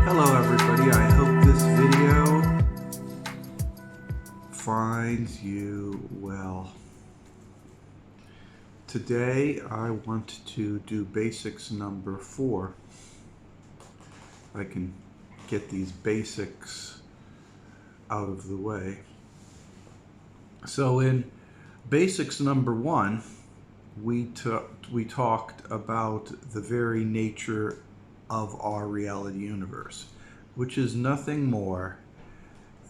Hello everybody, I hope this video finds you well. Today I want to do basics number 4. I can get these basics out of the way. So in basics number 1, we talked about the very nature of our reality universe, which is nothing more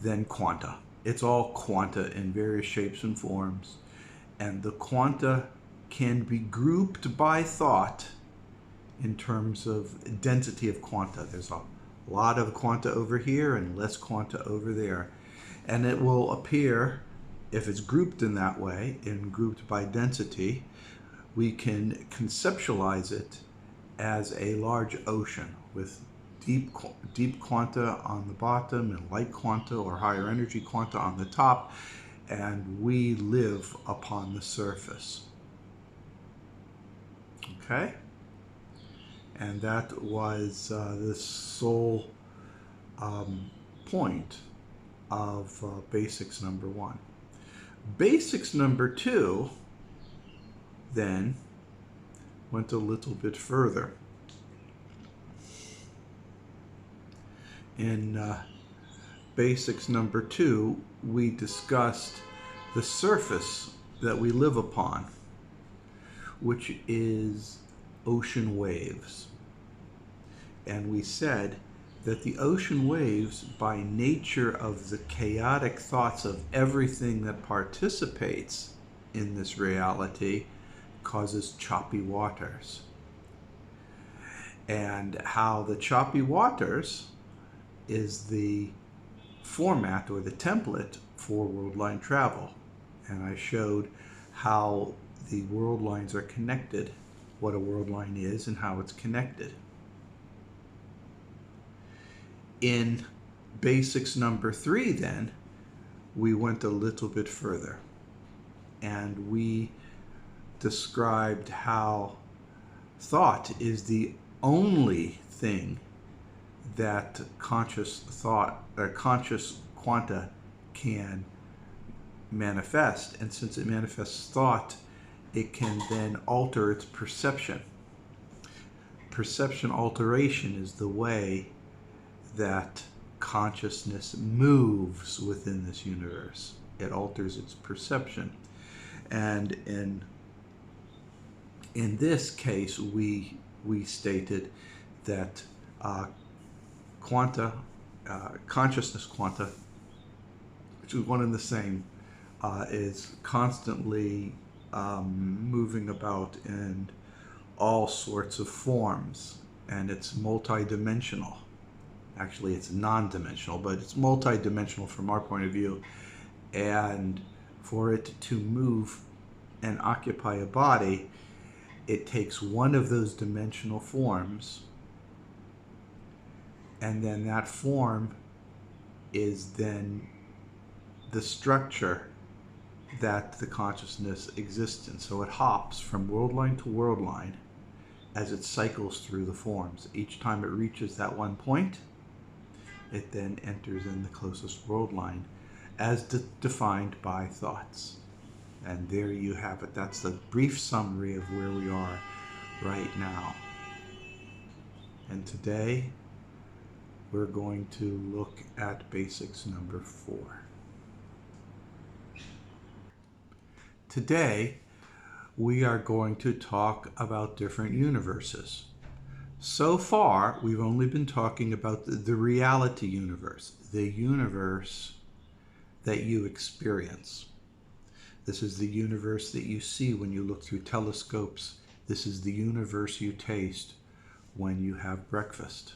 than quanta. It's all quanta in various shapes and forms, and the quanta can be grouped by thought in terms of density of quanta. There's a lot of quanta over here and less quanta over there, and it will appear, if it's grouped in that way, and grouped by density, we can conceptualize it as a large ocean with deep quanta on the bottom and light quanta or higher energy quanta on the top, and we live upon the surface. Okay? And that was the sole point of basics number 1. Basics number 2 then went a little bit further. In basics number 2, we discussed the surface that we live upon, which is ocean waves. And we said that the ocean waves, by nature of the chaotic thoughts of everything that participates in this reality, causes choppy waters. And how the choppy waters is the format or the template for world line travel. And I showed how the world lines are connected, what a world line is and how it's connected. In basics number 3 then, we went a little bit further, and we described how thought is the only thing that conscious quanta can manifest, and since it manifests thought, it can then alter its perception. Perception alteration is the way that consciousness moves within this universe. It alters its perception, and in this case, we stated that quanta, consciousness quanta, which is one and the same, is constantly moving about in all sorts of forms, and it's multidimensional. Actually, it's non-dimensional, but it's multidimensional from our point of view, and for it to move and occupy a body, it takes one of those dimensional forms And then that form is then the structure that the consciousness exists in. So it hops from world line to world line as it cycles through the forms. Each time it reaches that one point, it then enters in the closest world line as defined by thoughts. And there you have it. That's the brief summary of where we are right now. And today, we're going to look at basics number 4. Today, we are going to talk about different universes. So far, we've only been talking about the reality universe, the universe that you experience. This is the universe that you see when you look through telescopes. This is the universe you taste when you have breakfast.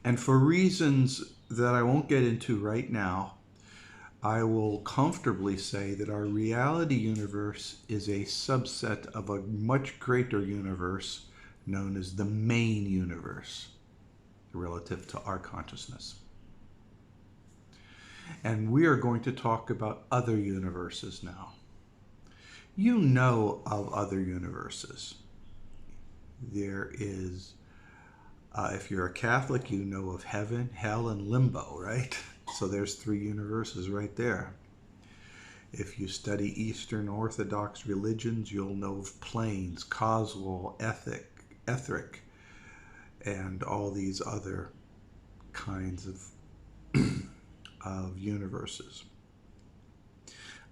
And for reasons that I won't get into right now, I will comfortably say that our reality universe is a subset of a much greater universe known as the main universe relative to our consciousness. And we are going to talk about other universes now. You know of other universes. There is, if you're a Catholic, you know of heaven, hell, and limbo, right? So there's 3 universes right there. If you study Eastern Orthodox religions, you'll know of planes, causal, etheric, and all these other kinds of universes.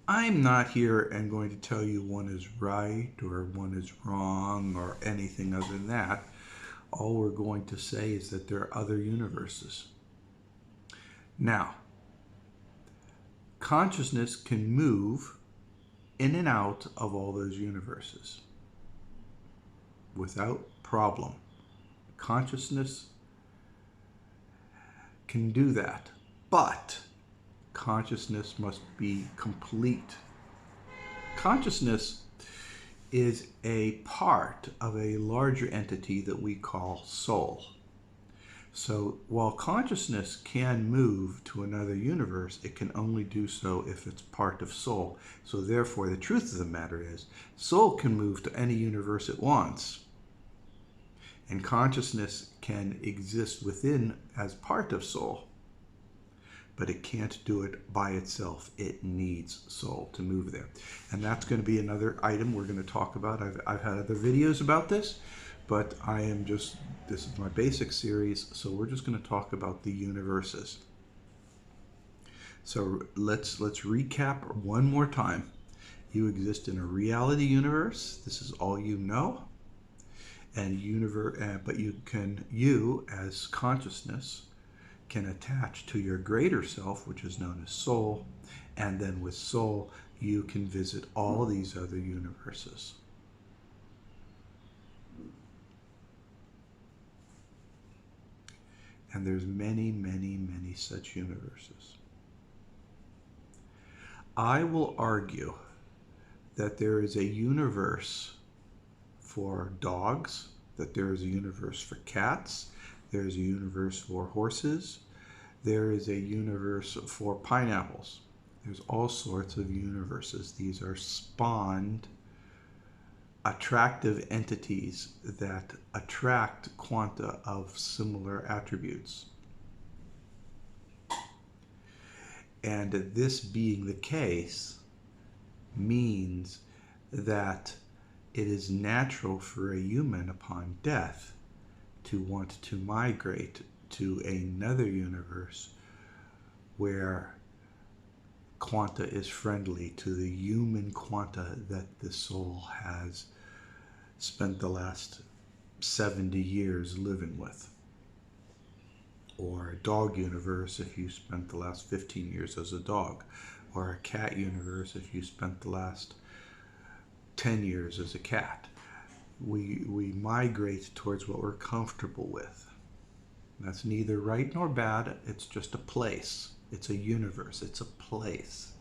I'm not here and going to tell you one is right or one is wrong or anything other than that. All we're going to say is that there are other universes. Now, consciousness can move in and out of all those universes without problem. Consciousness can do that, but consciousness must be complete. Consciousness is a part of a larger entity that we call soul. So while consciousness can move to another universe, it can only do so if it's part of soul. So therefore, the truth of the matter is, soul can move to any universe it wants. And consciousness can exist within as part of soul. But it can't do it by itself. It needs soul to move there. And that's going to be another item we're going to talk about. I've had other videos about this. But this is my basic series, so we're just going to talk about the universes. So let's recap one more time. You exist in a reality universe. This is all you know. And but you as consciousness can attach to your greater self, which is known as soul. And then with soul, you can visit all these other universes. And there's many, many, many such universes. I will argue that there is a universe for dogs, that there is a universe for cats, there's a universe for horses, there is a universe for pineapples. There's all sorts of universes. These are spawned attractive entities that attract quanta of similar attributes. And this being the case means that it is natural for a human upon death to want to migrate to another universe where quanta is friendly to the human quanta that the soul has spent the last 70 years living with. Or a dog universe if you spent the last 15 years as a dog. Or a cat universe if you spent the last 10 years as a cat. We migrate towards what we're comfortable with. That's neither right nor bad. It's just a place. It's a universe. It's a place.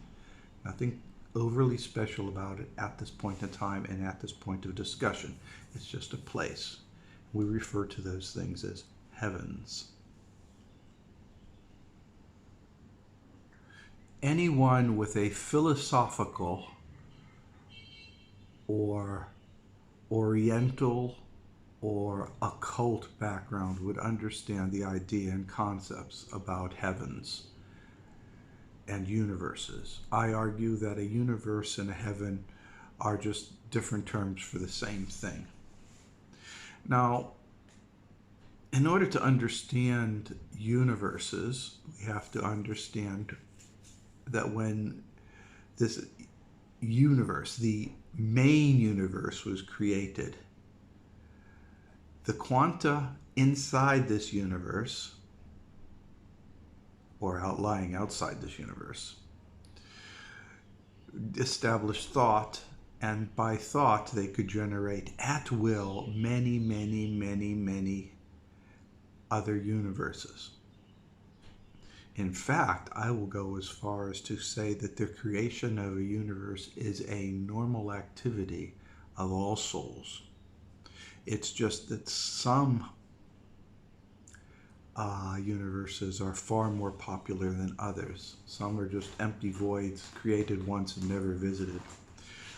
Nothing overly special about it at this point in time and at this point of discussion. It's just a place. We refer to those things as heavens. Anyone with a philosophical or oriental or occult background would understand the idea and concepts about heavens and universes. I argue that a universe and a heaven are just different terms for the same thing. Now, in order to understand universes, we have to understand that when this universe, the main universe, was created, the quanta inside this universe, or lying outside this universe, established thought, and by thought they could generate at will many, many, many, many other universes. In fact, I will go as far as to say that the creation of a universe is a normal activity of all souls. It's just that some universes are far more popular than others. Some are just empty voids created once and never visited,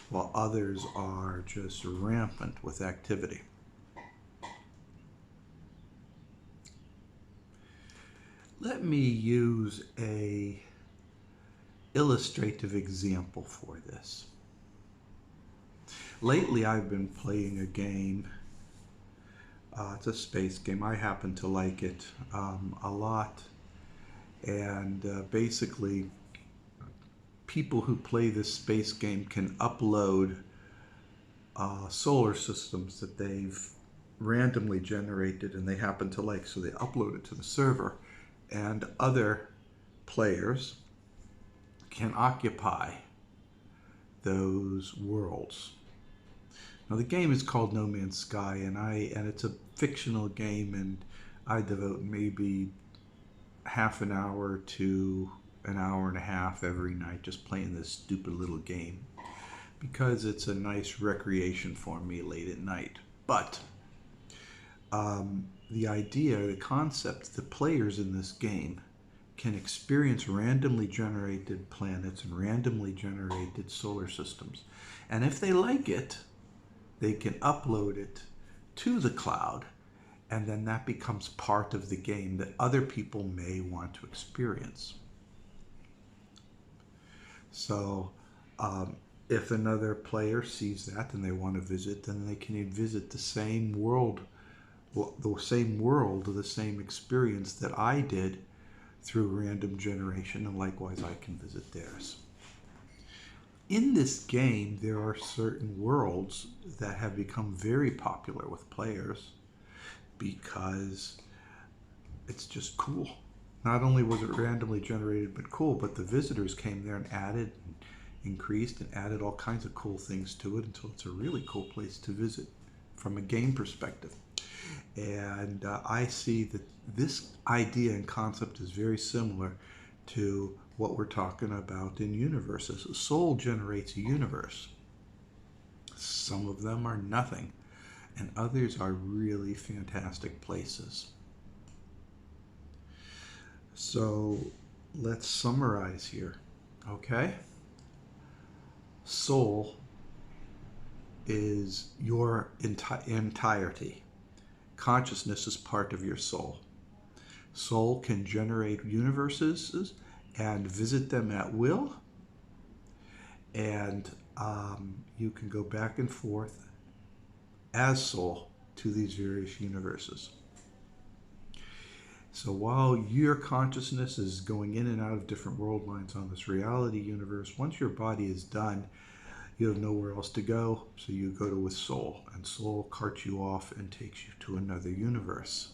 while others are just rampant with activity. Let me use a illustrative example for this. Lately I've been playing a game. It's a space game. I happen to like it a lot. And basically, people who play this space game can upload solar systems that they've randomly generated and they happen to like. So they upload it to the server, and other players can occupy those worlds. Now the game is called No Man's Sky, and it's a fictional game, and I devote maybe half an hour to an hour and a half every night just playing this stupid little game because it's a nice recreation for me late at night. But the idea, the concept, the players in this game can experience randomly generated planets and randomly generated solar systems. And if they like it, they can upload it to the cloud, and then that becomes part of the game that other people may want to experience. So if another player sees that and they want to visit, then they can visit the same world, the same experience that I did through random generation, and likewise I can visit theirs. In this game, there are certain worlds that have become very popular with players because it's just cool. Not only was it randomly generated but cool, but the visitors came there and added and increased and added all kinds of cool things to it until it's a really cool place to visit from a game perspective. And I see that this idea and concept is very similar to what we're talking about in universes. A soul generates a universe. Some of them are nothing, and others are really fantastic places. So let's summarize here, okay? Soul is your entirety. Consciousness is part of your soul. Soul can generate universes and visit them at will, and you can go back and forth as soul to these various universes. So while your consciousness is going in and out of different world lines on this reality universe, once your body is done, you have nowhere else to go, so you go with soul, and soul carts you off and takes you to another universe.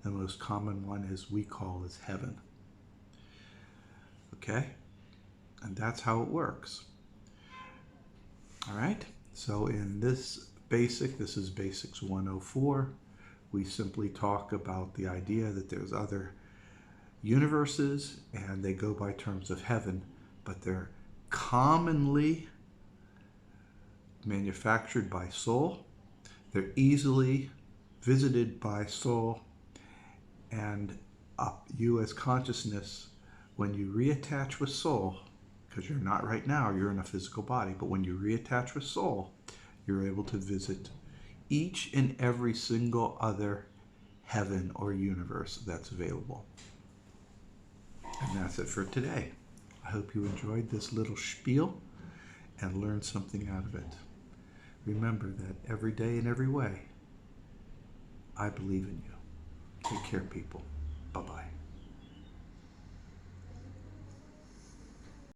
The most common one is we call as heaven. Okay? And that's how it works. All right? So in this is Basics 104. We simply talk about the idea that there's other universes and they go by terms of heaven, but they're commonly manufactured by soul. They're easily visited by soul, and you as consciousness, when you reattach with soul, because you're not right now, you're in a physical body, but when you reattach with soul, you're able to visit each and every single other heaven or universe that's available. And that's it for today. I hope you enjoyed this little spiel and learned something out of it. Remember that every day in every way, I believe in you. Take care, people. Bye-bye.